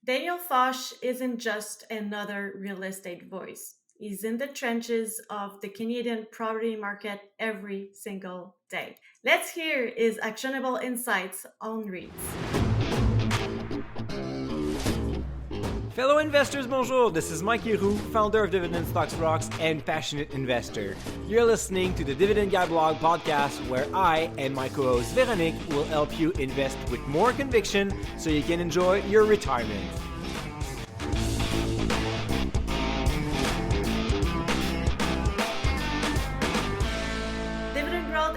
Daniel Foch isn't just another real estate voice. He's in the trenches of the Canadian property market every single day. Let's hear his actionable insights on REITs. Fellow investors, bonjour. This is Mike Leroux, founder of Dividend Stocks Rocks and passionate investor. You're listening to the Dividend Guy blog podcast where I and my co-host Véronique will help you invest with more conviction so you can enjoy your retirement.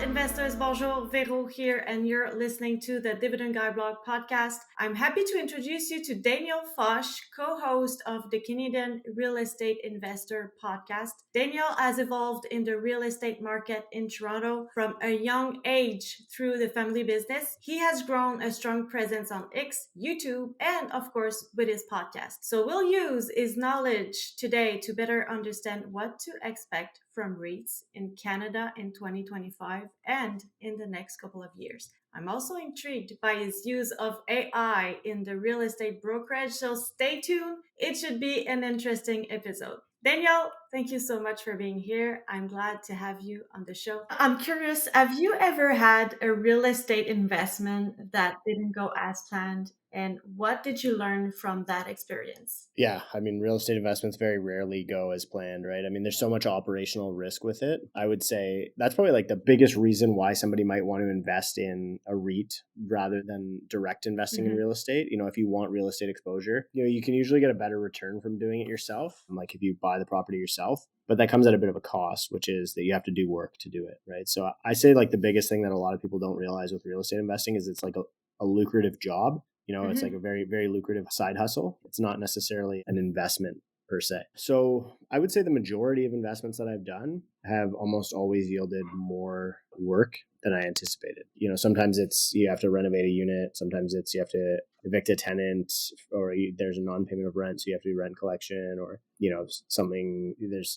Investors, bonjour, Vero here, and you're listening to the Dividend Guy blog podcast. I'm happy to introduce you to Daniel Foch, co-host of the Canadian Real Estate Investor podcast. Daniel has evolved in the real estate market in Toronto from a young age through the family business. He has grown a strong presence on X, YouTube, and of course with his podcast. So we'll use his knowledge today to better understand what to expect from REITs in Canada in 2025 and in the next couple of years. I'm also intrigued by his use of AI in the real estate brokerage, so stay tuned. It should be an interesting episode. Daniel, thank you so much for being here. I'm glad to have you on the show. I'm curious, have you ever had a real estate investment that didn't go as planned? And what did you learn from that experience? Yeah, real estate investments very rarely go as planned, right? There's so much operational risk with it. I would say that's probably like the biggest reason why somebody might want to invest in a REIT rather than direct investing in real estate. If you want real estate exposure, you can usually get a better return from doing it yourself. Like if you buy the property yourself, but that comes at a bit of a cost, which is that you have to do work to do it, right? So I say like the biggest thing that a lot of people don't realize with real estate investing is it's like a lucrative job. It's like a very, very lucrative side hustle. It's not necessarily an investment per se. So I would say the majority of investments that I've done have almost always yielded more work than I anticipated. Sometimes it's you have to renovate a unit. Sometimes it's you have to evict a tenant, or there's a non-payment of rent, so you have to do rent collection, or there's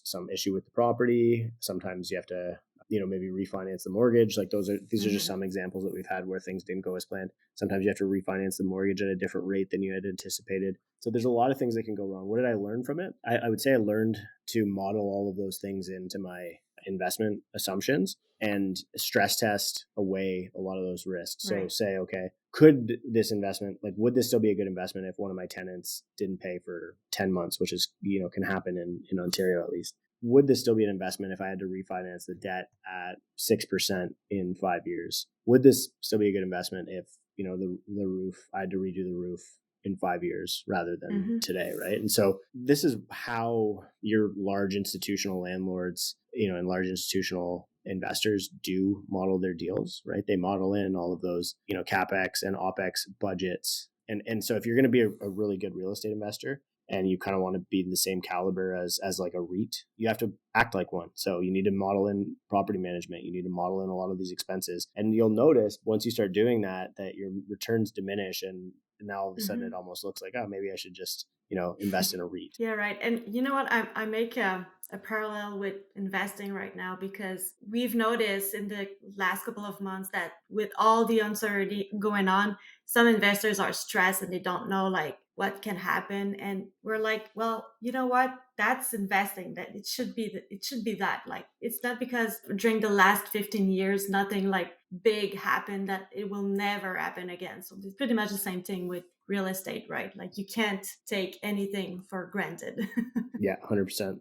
some issue with the property. Sometimes you have to maybe refinance the mortgage. Like these are just some examples that we've had where things didn't go as planned. Sometimes you have to refinance the mortgage at a different rate than you had anticipated. So there's a lot of things that can go wrong. What did I learn from it? I would say I learned to model all of those things into my investment assumptions and stress test away a lot of those risks. So say, okay, could this investment, would this still be a good investment if one of my tenants didn't pay for 10 months, which is, can happen in Ontario at least. Would this still be an investment if I had to refinance the debt at 6% in 5 years? Would this still be a good investment if, the roof, I had to redo the roof in 5 years rather than today, right? And so this is how your large institutional landlords, and large institutional investors do model their deals, right? They model in all of those, CapEx and OpEx budgets. And so if you're going to be a really good real estate investor, and you kind of want to be the same caliber as like a REIT, you have to act like one. So you need to model in property management. You need to model in a lot of these expenses. And you'll notice once you start doing that your returns diminish. And now all of a sudden it almost looks like, oh, maybe I should just, invest in a REIT. Yeah, right. And you know what? I make a parallel with investing right now, because we've noticed in the last couple of months that with all the uncertainty going on, some investors are stressed and they don't know what can happen. And we're like, well, you know what? That's investing. That it should be that. It's not because during the last 15 years, nothing big happened that it will never happen again. So it's pretty much the same thing with real estate, right? You can't take anything for granted. Yeah, 100%.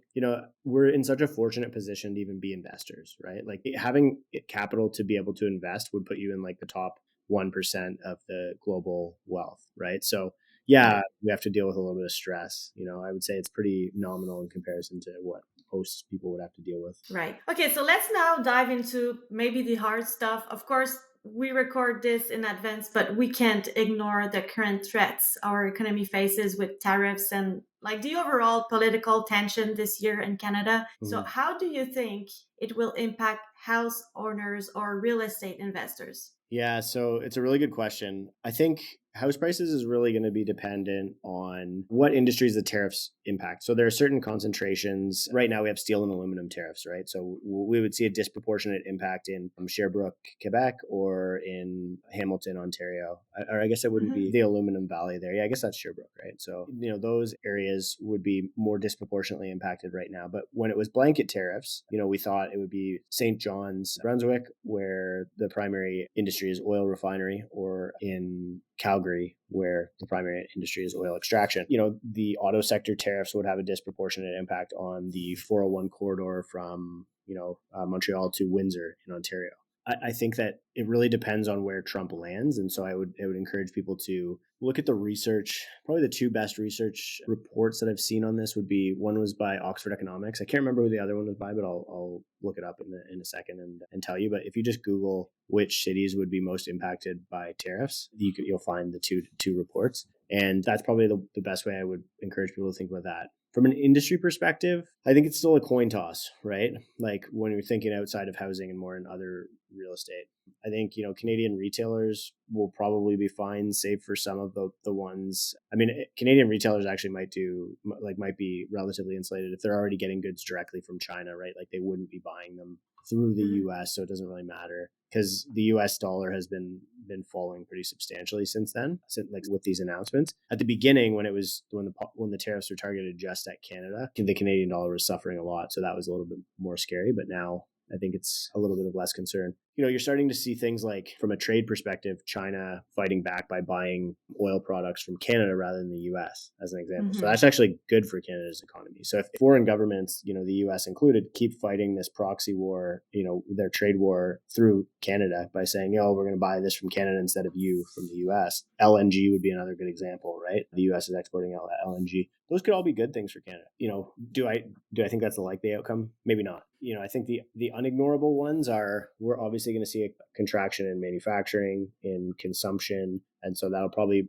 We're in such a fortunate position to even be investors, right? Having capital to be able to invest would put you in the top 1% of the global wealth, right? So yeah, we have to deal with a little bit of stress. I would say it's pretty nominal in comparison to what most people would have to deal with. Right. Okay, so let's now dive into maybe the hard stuff. Of course, we record this in advance, but we can't ignore the current threats our economy faces with tariffs and the overall political tension this year in Canada. So how do you think it will impact house owners or real estate investors? Yeah, so it's a really good question. I think House prices is really going to be dependent on what industries the tariffs impact. So there are certain concentrations. Right now we have steel and aluminum tariffs, right? So we would see a disproportionate impact in Sherbrooke, Quebec, or in Hamilton, Ontario. Or I guess it wouldn't be the aluminum valley there. Yeah, I guess that's Sherbrooke, right? So, those areas would be more disproportionately impacted right now. But when it was blanket tariffs, we thought it would be St. John's, Brunswick, where the primary industry is oil refinery, or in Calgary, where the primary industry is oil extraction. The auto sector tariffs would have a disproportionate impact on the 401 corridor from, Montreal to Windsor in Ontario. I think that it really depends on where Trump lands. And so I would encourage people to look at the research. Probably the two best research reports that I've seen on this would be, one was by Oxford Economics. I can't remember who the other one was by, but I'll look it up in a second and tell you. But if you just Google which cities would be most impacted by tariffs, you'll find the two reports. And that's probably the best way I would encourage people to think about that. From an industry perspective, I think it's still a coin toss, right? Like when you're thinking outside of housing and more in other real estate. I think, Canadian retailers will probably be fine, save for some of the ones. I mean, Canadian retailers actually might be relatively insulated if they're already getting goods directly from China, right? Like they wouldn't be buying them through the US, so it doesn't really matter, because the US dollar has been falling pretty substantially since then, like with these announcements. At the beginning, when the tariffs were targeted just at Canada, the Canadian dollar was suffering a lot, so that was a little bit more scary. But now I think it's a little bit of less concern. You're starting to see things like, from a trade perspective, China fighting back by buying oil products from Canada rather than the US, as an example. So that's actually good for Canada's economy. So if foreign governments, the US included, keep fighting this proxy war, their trade war through Canada by saying, we're going to buy this from Canada instead of you from the US. LNG would be another good example, right? The US is exporting LNG. Those could all be good things for Canada. Do I think that's the likely outcome? Maybe not. I think the unignorable ones are, we're obviously going to see a contraction in manufacturing, in consumption. And so that'll probably,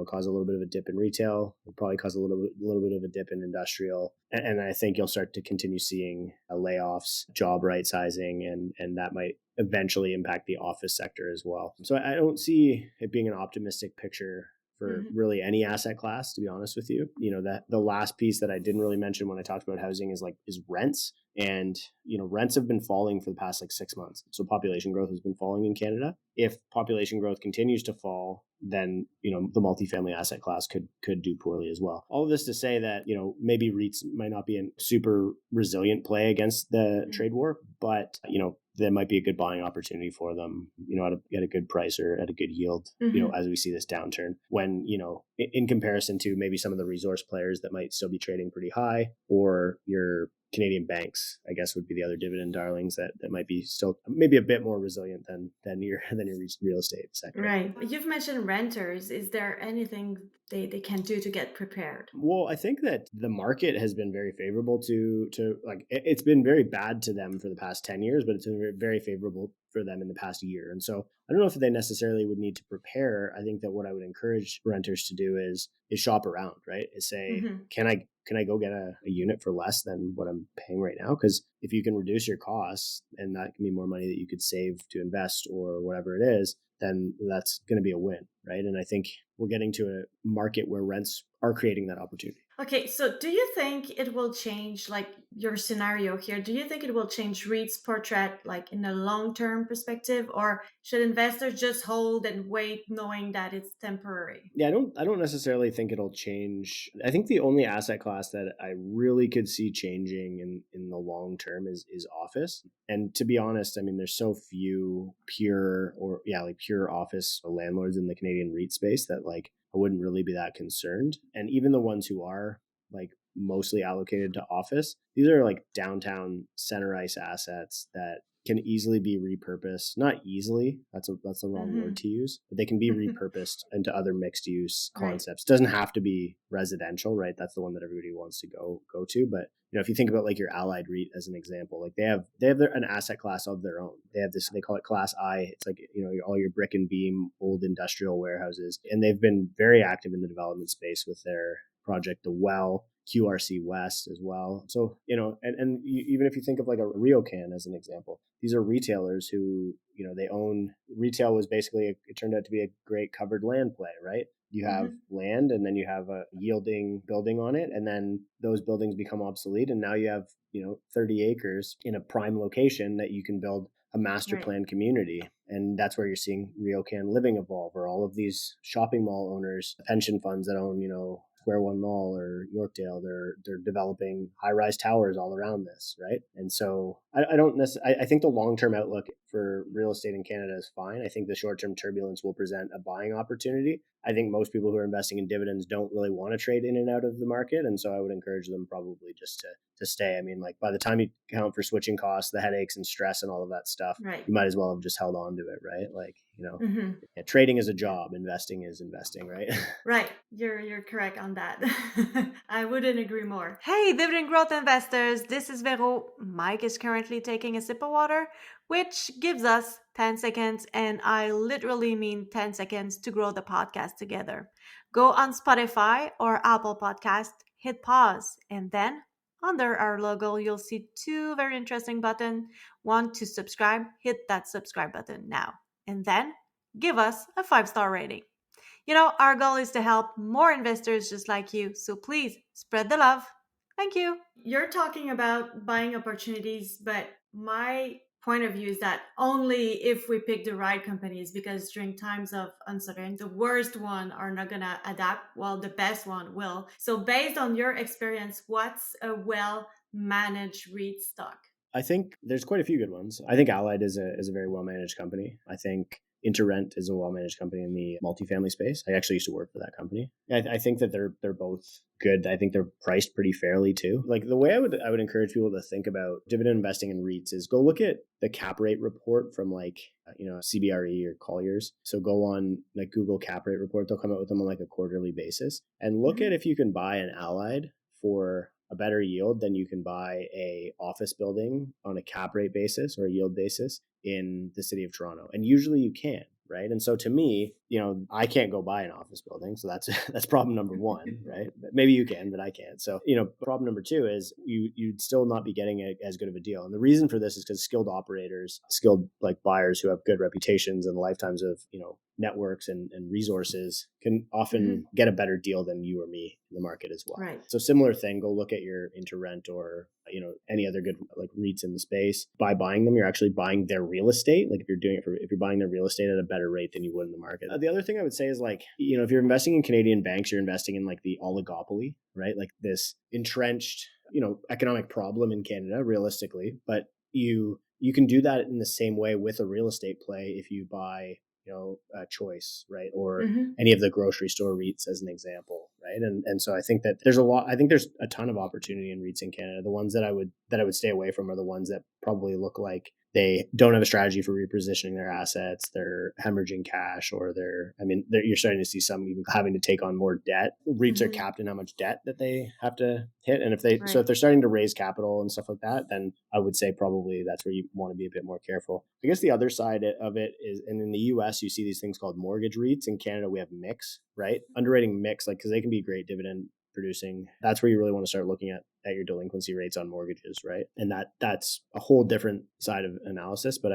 cause a little bit of a dip in retail. It'll probably cause a little bit of a dip in industrial. And I think you'll start to continue seeing layoffs, job right sizing, and that might eventually impact the office sector as well. So I don't see it being an optimistic picture for really any asset class, to be honest with you. That the last piece that I didn't really mention when I talked about housing is rents. And, rents have been falling for the past 6 months. So population growth has been falling in Canada. If population growth continues to fall, then, the multifamily asset class could do poorly as well. All of this to say that, maybe REITs might not be a super resilient play against the trade war, but, that might be a good buying opportunity for them, at a good price or at a good yield, as we see this downturn, when, in comparison to maybe some of the resource players that might still be trading pretty high, or your Canadian banks, I guess, would be the other dividend darlings that might be still maybe a bit more resilient than your real estate sector. Right. You've mentioned renters. Is there anything they can do to get prepared? Well, I think that the market has been very favorable to it's been very bad to them for the past 10 years, but it's been very favorable for them in the past year. And so I don't know if they necessarily would need to prepare. I think that what I would encourage renters to do is shop around, right? Is say, can I go get a unit for less than what I'm paying right now? Because if you can reduce your costs, and that can be more money that you could save to invest or whatever it is, then that's going to be a win, right? And I think we're getting to a market where rents are creating that opportunity. Okay, so do you think it will change, your scenario here? Do you think it will change REIT's portrait, in a long-term perspective, or should investors just hold and wait, knowing that it's temporary? Yeah, I don't necessarily think it'll change. I think the only asset class that I really could see changing in the long term is office. And to be honest, I mean, there's so few pure office landlords in the Canadian REIT space that I wouldn't really be that concerned. And even the ones who are mostly allocated to office, these are downtown center ice assets that can easily be repurposed. Not easily, that's the wrong word to use, but they can be repurposed into other mixed use concepts. Doesn't have to be residential, right? That's the one that everybody wants to go to. But if you think about your Allied REIT as an example, they have an asset class of their own. They have this, they call it Class I. It's all your brick and beam old industrial warehouses, and they've been very active in the development space with their project The Well QRC West as well. So, even if you think of like a RioCan as an example, these are retailers who, they own, retail was basically, it turned out to be a great covered land play, right? You have land and then you have a yielding building on it. And then those buildings become obsolete. And now you have, 30 acres in a prime location that you can build a master plan community. And that's where you're seeing RioCan Living evolve, or all of these shopping mall owners, pension funds that own, Square One Mall or Yorkdale, they're developing high-rise towers all around this, right? And so I don't necessarily, I think the long-term outlook for real estate in Canada is fine. I think the short-term turbulence will present a buying opportunity. I think most people who are investing in dividends don't really want to trade in and out of the market. And so I would encourage them probably just to stay. I mean, like by the time you account for switching costs, the headaches and stress and all of that stuff, you might as well have just held on to it, right? Like, trading is a job, investing is investing, right? Right. You're correct on that. I wouldn't agree more. Hey, dividend growth investors. This is Vero. Mike is currently taking a sip of water, which gives us 10 seconds. And I literally mean 10 seconds to grow the podcast together. Go on Spotify or Apple Podcast, hit pause, and then under our logo, you'll see two very interesting buttons. One to subscribe, hit that subscribe button now. And then give us a 5-star rating. Our goal is to help more investors just like you. So please spread the love. Thank you. You're talking about buying opportunities, but my point of view is that only if we pick the right companies, because during times of uncertainty, the worst one are not going to adapt while the best one will. So based on your experience, what's a well-managed REIT stock? I think there's quite a few good ones. I think Allied is a very well-managed company. I think InterRent is a well-managed company in the multifamily space. I actually used to work for that company. I think that they're both good. I think they're priced pretty fairly too. Like the way I would encourage people to think about dividend investing in REITs is go look at the cap rate report from like, CBRE or Colliers. So go on like Google cap rate report. They'll come out with them on like a quarterly basis and look at if you can buy an Allied for a better yield than you can buy a office building on a cap rate basis or a yield basis in the city of Toronto. And usually you can, right? And so to me, I can't go buy an office building. So that's problem number one, right? Maybe you can, but I can't. So, problem number two is you'd still not be getting as good of a deal. And the reason for this is because skilled operators, skilled like buyers who have good reputations and lifetimes of, networks and resources can often get a better deal than you or me in the market as well. Right. So similar thing, go look at your InterRent or, any other good like REITs in the space. By buying them, you're actually buying their real estate. Like if you're buying their real estate at a better rate than you would in the market. The other thing I would say is like, if you're investing in Canadian banks, you're investing in like the oligopoly, right? Like this entrenched, economic problem in Canada realistically, but you can do that in the same way with a real estate play if you buy Choice, right? Or any of the grocery store REITs as an example, right? And so I think that there's a ton of opportunity in REITs in Canada. The ones that I would stay away from are the ones that probably look like they don't have a strategy for repositioning their assets. They're hemorrhaging cash, or you're starting to see some even having to take on more debt. REITs are capped in how much debt that they have to hit. And if they're starting to raise capital and stuff like that, then I would say probably that's where you want to be a bit more careful. I guess the other side of it is, and in the US, you see these things called mortgage REITs. In Canada, we have mix, right? Underwriting mix, like, because they can be great dividend producing. That's where you really want to start looking at your delinquency rates on mortgages, right? And that's a whole different side of analysis, but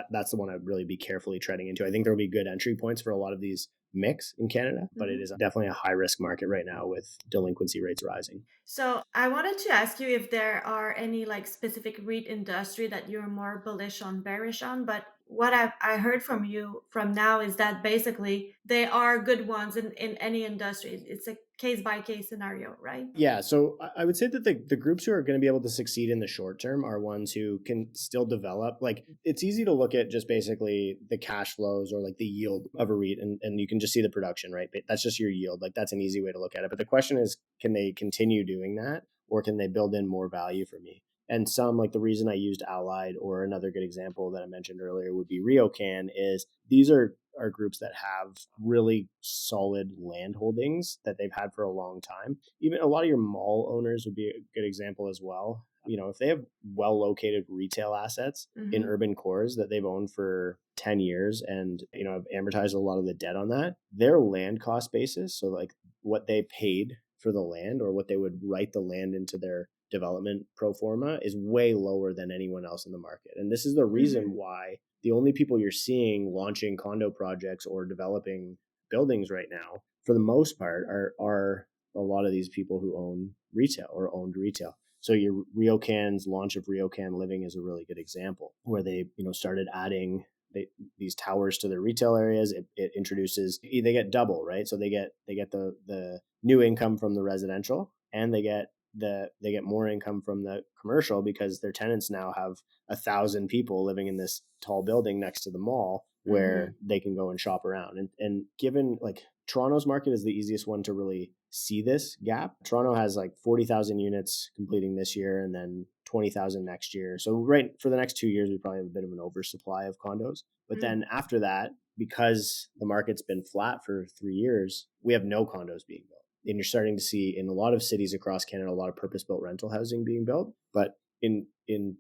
that's the one I would really be carefully treading into. I think there will be good entry points for a lot of these mix in Canada, but it is definitely a high risk market right now with delinquency rates rising. So I wanted to ask you if there are any like specific REIT industry that you're more bullish on, bearish on, but what I heard from you from now is that basically they are good ones in any industry. It's a case by case scenario, right? Yeah. So I would say that the groups who are going to be able to succeed in the short term are ones who can still develop. Like it's easy to look at just basically the cash flows or like the yield of a REIT and you can just see the production, right? But that's just your yield. Like that's an easy way to look at it. But the question is, can they continue doing that, or can they build in more value for me? And some, like the reason I used Allied, or another good example that I mentioned earlier would be RioCan, is these are groups that have really solid land holdings that they've had for a long time. Even a lot of your mall owners would be a good example as well. If they have well located retail assets in urban cores that they've owned for 10 years and, have amortized a lot of the debt on that, their land cost basis, so like what they paid for the land, or what they would write the land into their development pro forma, is way lower than anyone else in the market. And this is the reason why the only people you're seeing launching condo projects or developing buildings right now, for the most part, are a lot of these people who own retail or owned retail. So your RioCan's launch of RioCan Living is a really good example, where they started adding these towers to their retail areas. It introduces, they get double, right? So they get the new income from the residential, and they get more income from the commercial, because their tenants now have 1,000 people living in this tall building next to the mall, where they can go and shop around. And given, like, Toronto's market is the easiest one to really see this gap. Toronto has like 40,000 units completing this year, and then 20,000 next year. So right for the next 2 years, we probably have a bit of an oversupply of condos. But then after that, because the market's been flat for 3 years, we have no condos being built. And you're starting to see in a lot of cities across Canada, a lot of purpose-built rental housing being built. But in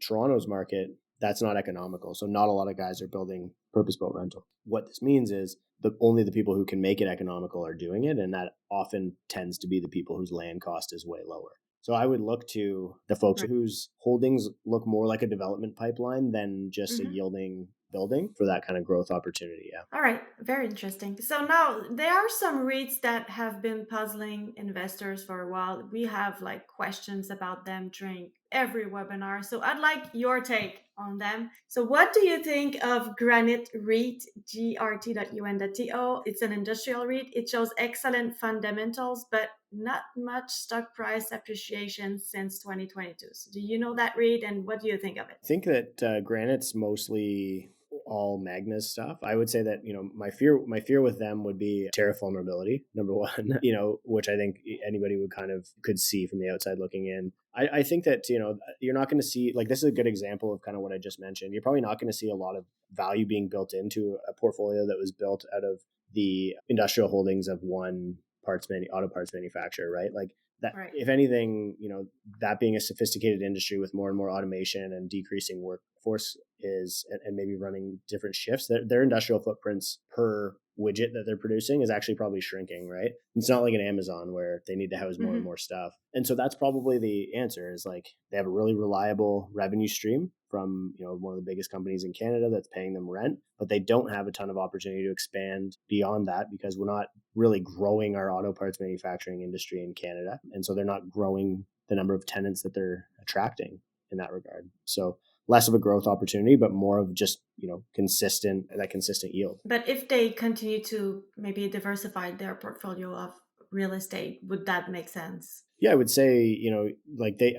Toronto's market, that's not economical. So not a lot of guys are building purpose-built rental. What this means is only the people who can make it economical are doing it. And that often tends to be the people whose land cost is way lower. So I would look to the folks whose holdings look more like a development pipeline than just a yielding building for that kind of growth opportunity. Yeah. All right. Very interesting. So now there are some REITs that have been puzzling investors for a while. We have like questions about them during every webinar. So I'd like your take on them. So what do you think of Granite REIT, grt.un.to? It's an industrial REIT. It shows excellent fundamentals, but not much stock price appreciation since 2022. So do you know that REIT, and what do you think of it? I think that Granite's mostly all Magna's stuff. I would say that, my fear with them would be tariff vulnerability, number one, which I think anybody could see from the outside looking in. I think that, you're not going to see, like, this is a good example of kind of what I just mentioned. You're probably not going to see a lot of value being built into a portfolio that was built out of the industrial holdings of one auto parts manufacturer, right? Like, that, if anything, that being a sophisticated industry with more and more automation and decreasing workforce and maybe running different shifts, their industrial footprints per widget that they're producing is actually probably shrinking, right? It's not like an Amazon where they need to house more and more stuff. And so that's probably the answer, is like, they have a really reliable revenue stream from, one of the biggest companies in Canada that's paying them rent, but they don't have a ton of opportunity to expand beyond that, because we're not really growing our auto parts manufacturing industry in Canada. And so they're not growing the number of tenants that they're attracting in that regard. So less of a growth opportunity, but more of just, consistent yield. But if they continue to maybe diversify their portfolio of real estate, would that make sense? Yeah, I would say,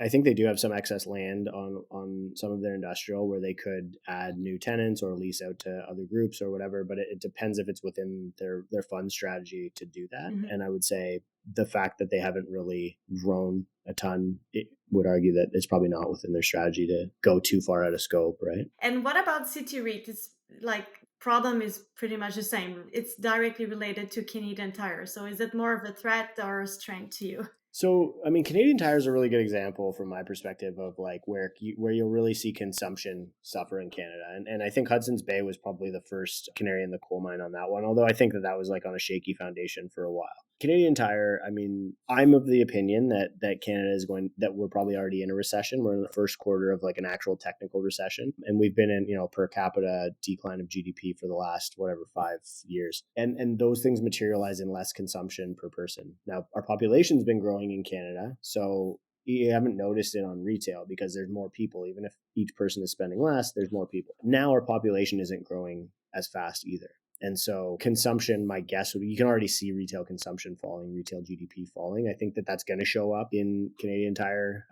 I think they do have some excess land on some of their industrial where they could add new tenants or lease out to other groups or whatever, but it depends if it's within their fund strategy to do that. And I would say the fact that they haven't really grown a ton, it would argue that it's probably not within their strategy to go too far out of scope, right? And what about City REIT? It's like, problem is pretty much the same. It's directly related to Canadian Tire. So is it more of a threat or a strength to you? So, I mean, Canadian Tire is a really good example from my perspective of like where you'll really see consumption suffer in Canada. And I think Hudson's Bay was probably the first canary in the coal mine on that one, although I think that was like on a shaky foundation for a while. Canadian Tire, I mean, I'm of the opinion that Canada is that we're probably already in a recession. We're in the first quarter of like an actual technical recession. And we've been in, per capita decline of GDP for the last, 5 years. And those things materialize in less consumption per person. Now, our population's been growing in Canada. So you haven't noticed it on retail because there's more people. Even if each person is spending less, there's more people. Now our population isn't growing as fast either. And so consumption, my guess would be, you can already see retail consumption falling, retail GDP falling. I think that's going to show up in Canadian Tire,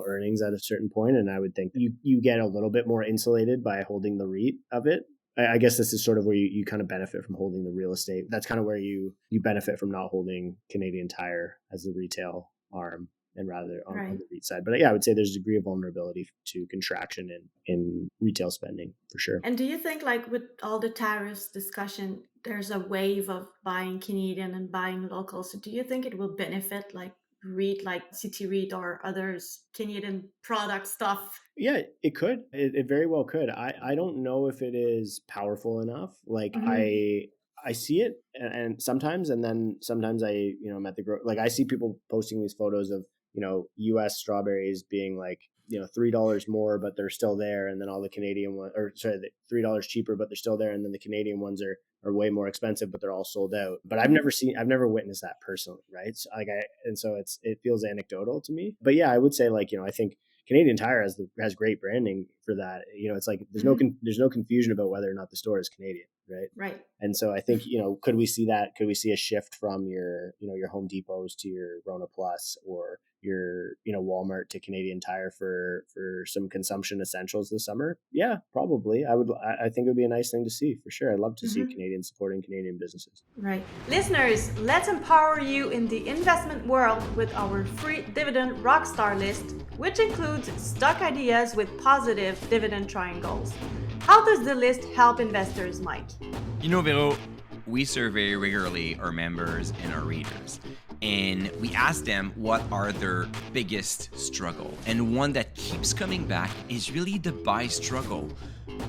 earnings at a certain point. And I would think you get a little bit more insulated by holding the REIT of it. I guess this is sort of where you kind of benefit from holding the real estate. That's kind of where you benefit from not holding Canadian Tire as the retail arm and rather on the REIT side. But yeah, I would say there's a degree of vulnerability to contraction in retail spending for sure. And do you think, like, with all the tariffs discussion, there's a wave of buying Canadian and buying local? So do you think it will benefit like REIT, like City REIT or others, Canadian product stuff? Yeah, it could. It very well could. I don't know if it is powerful enough. Like I see it and sometimes, and then sometimes I'm at like I see people posting these photos of, US strawberries being like, $3 more, but they're still there. And then all the Canadian ones, or sorry, $3 cheaper, but they're still there. And then the Canadian ones are way more expensive, but they're all sold out. But I've never witnessed that personally. Right. So it feels anecdotal to me, but yeah, I would say like, I think Canadian Tire has great branding for that. It's like there's no confusion about whether or not the store is Canadian, right? Right. And so I think could we see that? Could we see a shift from your your Home Depots to your Rona Plus, or your Walmart to Canadian Tire for some consumption essentials this summer? Yeah, probably. I think it would be a nice thing to see for sure. I'd love to see Canadians supporting Canadian businesses. Right. Listeners, let's empower you in the investment world with our free Dividend Rockstar list, which includes stock ideas with positive dividend triangles. How does the list help investors, Mike? Vero, we survey regularly our members and our readers, and we ask them what are their biggest struggle. And one that keeps coming back is really the buy struggle.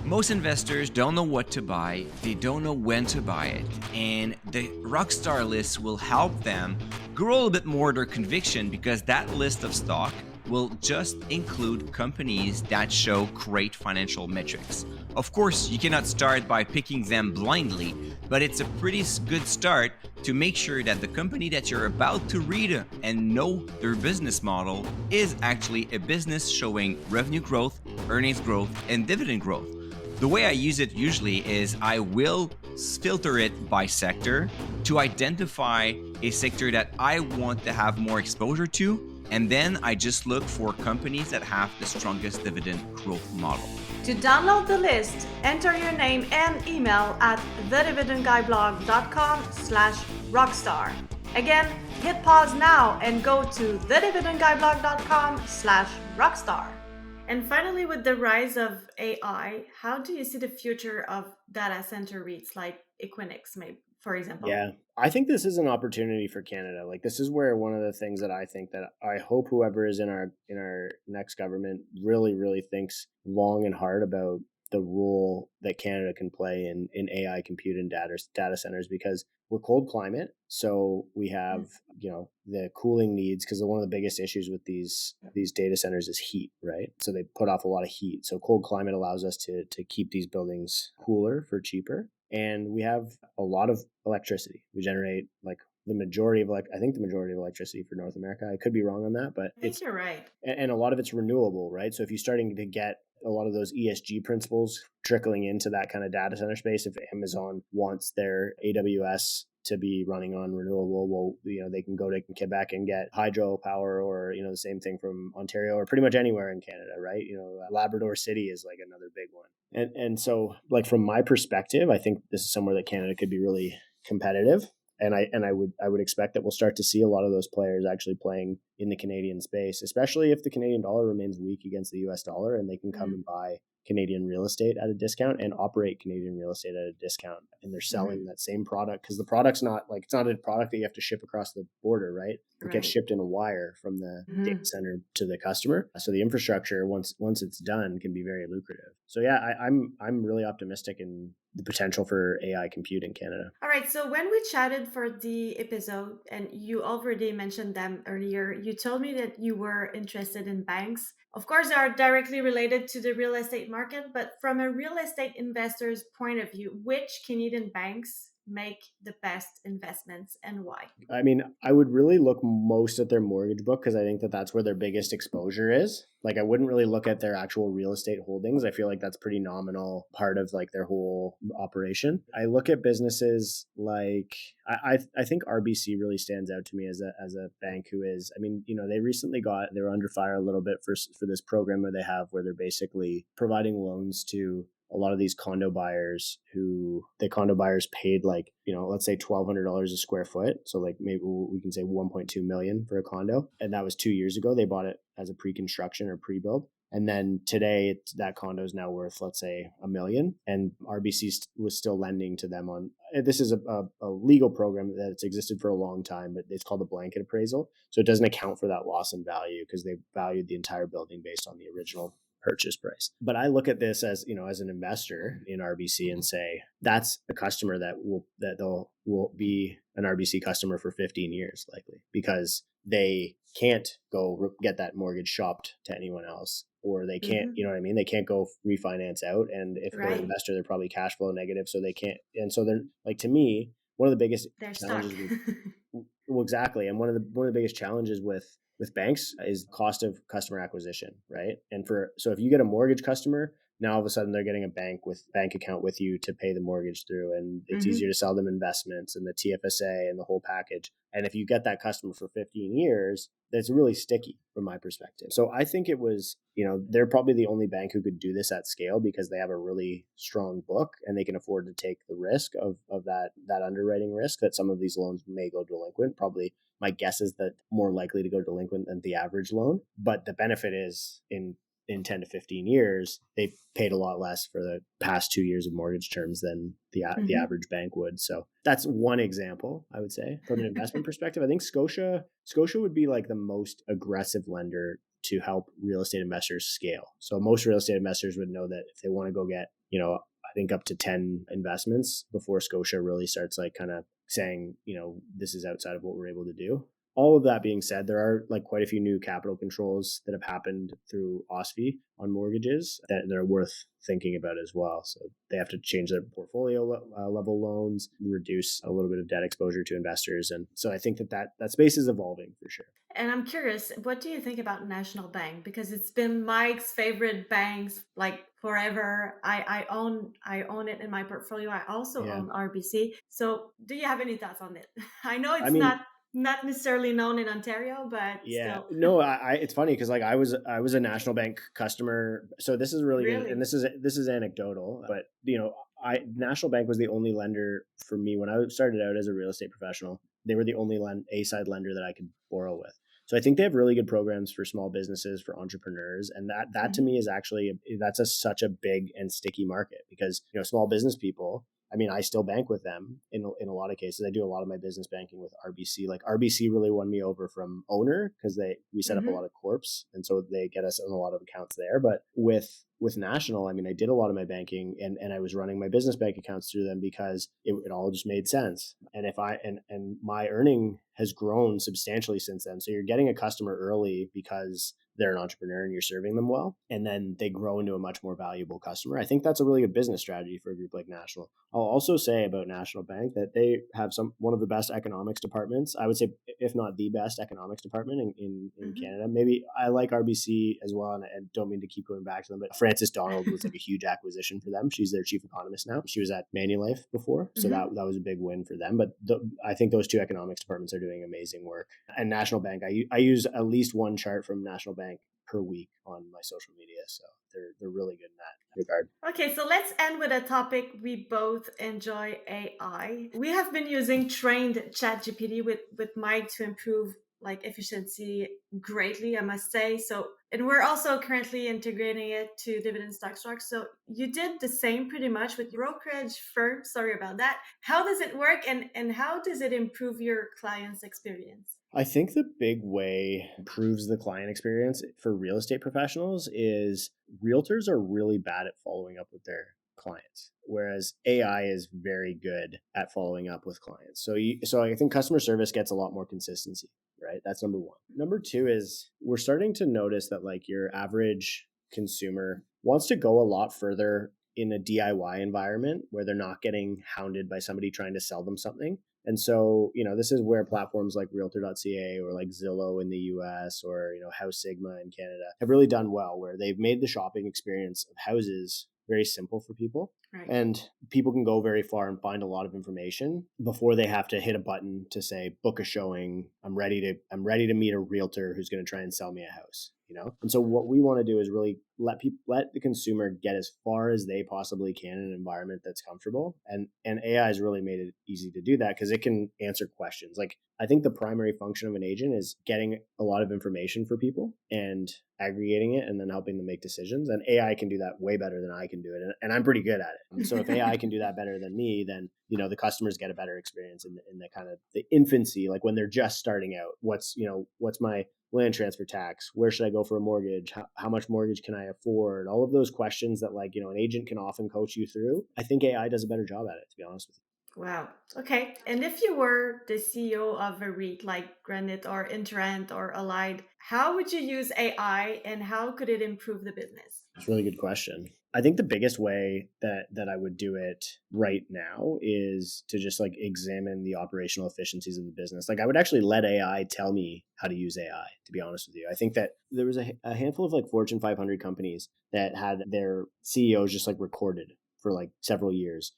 Most investors don't know what to buy, they don't know when to buy it, and the Rockstar list will help them grow a little bit more their conviction, because that list of stock will just include companies that show great financial metrics. Of course, you cannot start by picking them blindly, but it's a pretty good start to make sure that the company that you're about to read and know their business model is actually a business showing revenue growth, earnings growth, and dividend growth. The way I use it usually is I will filter it by sector to identify a sector that I want to have more exposure to, and then I just look for companies that have the strongest dividend growth model. To download the list, enter your name and email at thedividendguyblog.com/rockstar. Again, hit pause now and go to thedividendguyblog.com/rockstar. And finally, with the rise of AI, how do you see the future of data center REITs like Equinix, maybe, for example? Yeah, I think this is an opportunity for Canada. Like, this is where one of the things that I think that I hope whoever is in our next government really, really thinks long and hard about the role that Canada can play in AI compute and data centers, because we're cold climate. So we have, the cooling needs, because one of the biggest issues with these data centers is heat, right? So they put off a lot of heat. So cold climate allows us to keep these buildings cooler for cheaper. And we have a lot of electricity. We generate like the majority of electricity for North America. I could be wrong on that, but I think you're right. And a lot of it's renewable, right? So if you're starting to get a lot of those ESG principles trickling into that kind of data center space, if Amazon wants their AWS to be running on renewable, well, they can go to Quebec and get hydropower, or, the same thing from Ontario, or pretty much anywhere in Canada, right? Labrador City is like another big one. And so, like, from my perspective, I think this is somewhere that Canada could be really competitive. And I would expect that we'll start to see a lot of those players actually playing in the Canadian space, especially if the Canadian dollar remains weak against the US dollar, and they can come and buy Canadian real estate at a discount and operate Canadian real estate at a discount. And they're selling that same product, because the product's not like, it's not a product that you have to ship across the border, right? It gets shipped in a wire from the data center to the customer. So the infrastructure, once it's done, can be very lucrative. So yeah, I'm really optimistic in the potential for AI compute in Canada. All right. So when we chatted for the episode, and you already mentioned them earlier, you told me that you were interested in banks. Of course, they are directly related to the real estate market, but from a real estate investor's point of view, which Canadian banks make the best investments and why? I mean, I would really look most at their mortgage book, because I think that that's where their biggest exposure is. Like, I wouldn't really look at their actual real estate holdings. I feel like that's pretty nominal part of like their whole operation. I look at businesses like, I think RBC really stands out to me as a bank who is, I mean, they were under fire a little bit for this program where they're basically providing loans to a lot of these condo buyers who the condo buyers paid like, let's say $1,200 a square foot. So like maybe we can say 1.2 million for a condo. And that was 2 years ago. They bought it as a pre-construction or pre-build. And then today that condo is now worth, let's say, $1 million. And RBC was still lending to them on, this is a legal program that's existed for a long time, but it's called a blanket appraisal. So it doesn't account for that loss in value, because they valued the entire building based on the original purchase price. But I look at this as, as an investor in RBC and say, that's a customer that will be an RBC customer for 15 years likely, because they can't go get that mortgage shopped to anyone else, or they can't, you know what I mean? They can't go refinance out. And if they're an investor, they're probably cash flow negative. So they can't. And so they're like, to me, one of the biggest challenges well, exactly. And one of the biggest challenges with banks is cost of customer acquisition, right? And so if you get a mortgage customer, now all of a sudden they're getting a bank account with you to pay the mortgage through, and it's easier to sell them investments and the TFSA and the whole package. And if you get that customer for 15 years, that's really sticky from my perspective. So I think it was, they're probably the only bank who could do this at scale because they have a really strong book and they can afford to take the risk of that underwriting risk that some of these loans may go delinquent. Probably my guess is that more likely to go delinquent than the average loan. But the benefit is in 10 to 15 years, they paid a lot less for the past 2 years of mortgage terms than the average bank would. So that's one example, I would say, from an investment perspective. I think Scotia would be like the most aggressive lender to help real estate investors scale. So most real estate investors would know that if they want to go get, I think up to 10 investments before Scotia really starts like kind of saying, this is outside of what we're able to do. All of that being said, there are like quite a few new capital controls that have happened through OSFI on mortgages that are worth thinking about as well. So they have to change their portfolio level loans, reduce a little bit of debt exposure to investors. And so I think that space is evolving for sure. And I'm curious, what do you think about National Bank? Because it's been Mike's favorite banks like forever. I own it in my portfolio. I also own RBC. So do you have any thoughts on it? I know it's not necessarily known in Ontario, but still. No, it's funny because like I was a National Bank customer. So this is really good, and this is anecdotal, but National Bank was the only lender for me when I started out as a real estate professional. They were the only A-side lender that I could borrow with. So I think they have really good programs for small businesses, for entrepreneurs. And that to me is actually, that's such a big and sticky market because, small business people, I still bank with them in a lot of cases. I do a lot of my business banking with RBC. Like RBC really won me over from owner because we set up a lot of corps. And so they get us in a lot of accounts there. But with National, I did a lot of my banking and I was running my business bank accounts through them because it all just made sense. And and my earning has grown substantially since then. So you're getting a customer early because they're an entrepreneur and you're serving them well. And then they grow into a much more valuable customer. I think that's a really good business strategy for a group like National. I'll also say about National Bank that they have one of the best economics departments. I would say, if not the best economics department in Canada. Maybe I like RBC as well. And I don't mean to keep going back to them, but Frances Donald was like a huge acquisition for them. She's their chief economist now. She was at Manulife before. So that was a big win for them. But I think those two economics departments are doing amazing work. And National Bank, I use at least one chart from National Bank per week on my social media. So they're really good in that regard. Okay, so let's end with a topic we both enjoy, AI. We have been using trained ChatGPT with Mike to improve efficiency greatly, I must say. So, and we're also currently integrating it to Dividend stocks. So you did the same pretty much with brokerage firm. Sorry about that. How does it work and how does it improve your client's experience? I think the big way it improves the client experience for real estate professionals is realtors are really bad at following up with their clients, whereas AI is very good at following up with clients. So I think customer service gets a lot more consistency, right? That's number one. Number two is we're starting to notice that like your average consumer wants to go a lot further in a DIY environment where they're not getting hounded by somebody trying to sell them something. And so, this is where platforms like Realtor.ca or like Zillow in the US or, House Sigma in Canada have really done well, where they've made the shopping experience of houses very simple for people. Right. And people can go very far and find a lot of information before they have to hit a button to say, book a showing. I'm ready to meet a realtor who's going to try and sell me a house. And so what we want to do is really let the consumer get as far as they possibly can in an environment that's comfortable. And AI has really made it easy to do that because it can answer questions. Like I think the primary function of an agent is getting a lot of information for people and aggregating it and then helping them make decisions. And AI can do that way better than I can do it. And I'm pretty good at it. So if AI can do that better than me, then, the customers get a better experience in the kind of the infancy, like when they're just starting out. What's my land transfer tax? Where should I go for a mortgage? How much mortgage can I afford? All of those questions that an agent can often coach you through. I think AI does a better job at it, to be honest with you. Wow. Okay. And if you were the CEO of a REIT like Granite or Interrent or Allied, how would you use AI and how could it improve the business? It's a really good question. I think the biggest way that I would do it right now is to just examine the operational efficiencies of the business. I would actually let AI tell me how to use AI, to be honest with you. I think that there was a handful of Fortune 500 companies that had their CEOs just recorded for several years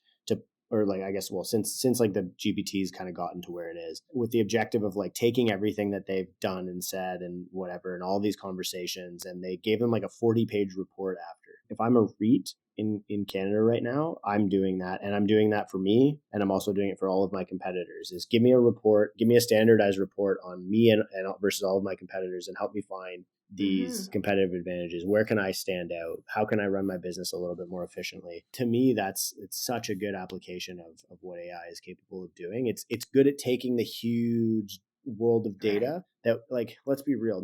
since the GPT's kind of gotten to where it is, with the objective of taking everything that they've done and said and whatever and all these conversations, and they gave them a 40-page report after. If I'm a REIT in Canada right now, I'm doing that, and I'm doing that for me, and I'm also doing it for all of my competitors. Is give me a report, give me a standardized report on me and versus all of my competitors, and help me find these competitive advantages. Where can I stand out? How can I run my business a little bit more efficiently? To me, it's such a good application of what AI is capable of doing. It's good at taking the huge world of data that, let's be real,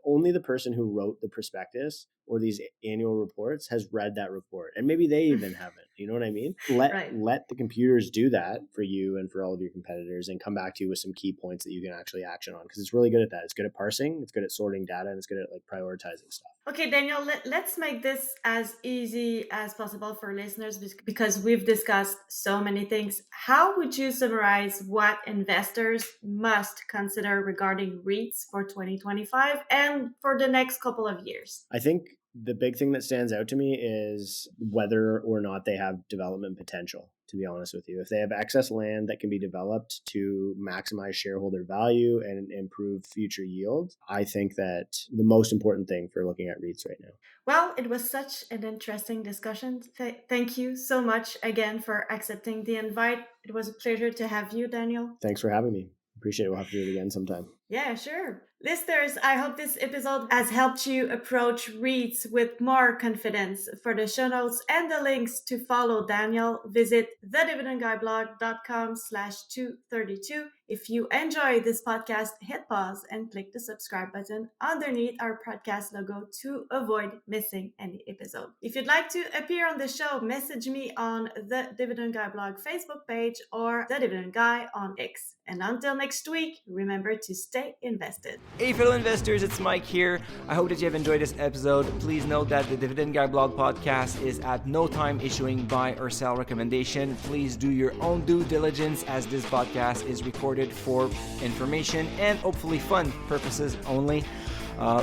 only the person who wrote the prospectus or these annual reports has read that report, and maybe they even haven't. You know what I mean? Let the computers do that for you and for all of your competitors, and come back to you with some key points that you can actually action on, because it's really good at that. It's good at parsing, it's good at sorting data, and it's good at prioritizing stuff. Okay, Daniel, let's make this as easy as possible for listeners, because we've discussed so many things. How would you summarize what investors must consider regarding REITs for 2025 and for the next couple of years? I think the big thing that stands out to me is whether or not they have development potential, to be honest with you. If they have excess land that can be developed to maximize shareholder value and improve future yield, I think that the most important thing for looking at REITs right now. Well, it was such an interesting discussion. Thank you so much again for accepting the invite. It was a pleasure to have you, Daniel. Thanks for having me. Appreciate it. We'll have to do it again sometime. Yeah, sure. Listeners, I hope this episode has helped you approach REITs with more confidence. For the show notes and the links to follow Daniel, visit thedividendguyblog.com/232. If you enjoy this podcast, hit pause and click the subscribe button underneath our podcast logo to avoid missing any episode. If you'd like to appear on the show, message me on the Dividend Guy blog Facebook page or the Dividend Guy on X. And until next week, remember to stay invested. Hey fellow investors, it's Mike here. I hope that you have enjoyed this episode. Please note that the Dividend Guy blog podcast is at no time issuing buy or sell recommendation. Please do your own due diligence, as this podcast is recorded for information and hopefully fun purposes only.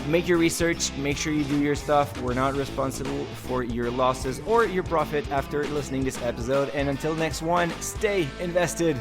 Make your research, make sure you do your stuff. We're not responsible for your losses or your profit after listening to this episode. And until next one, stay invested.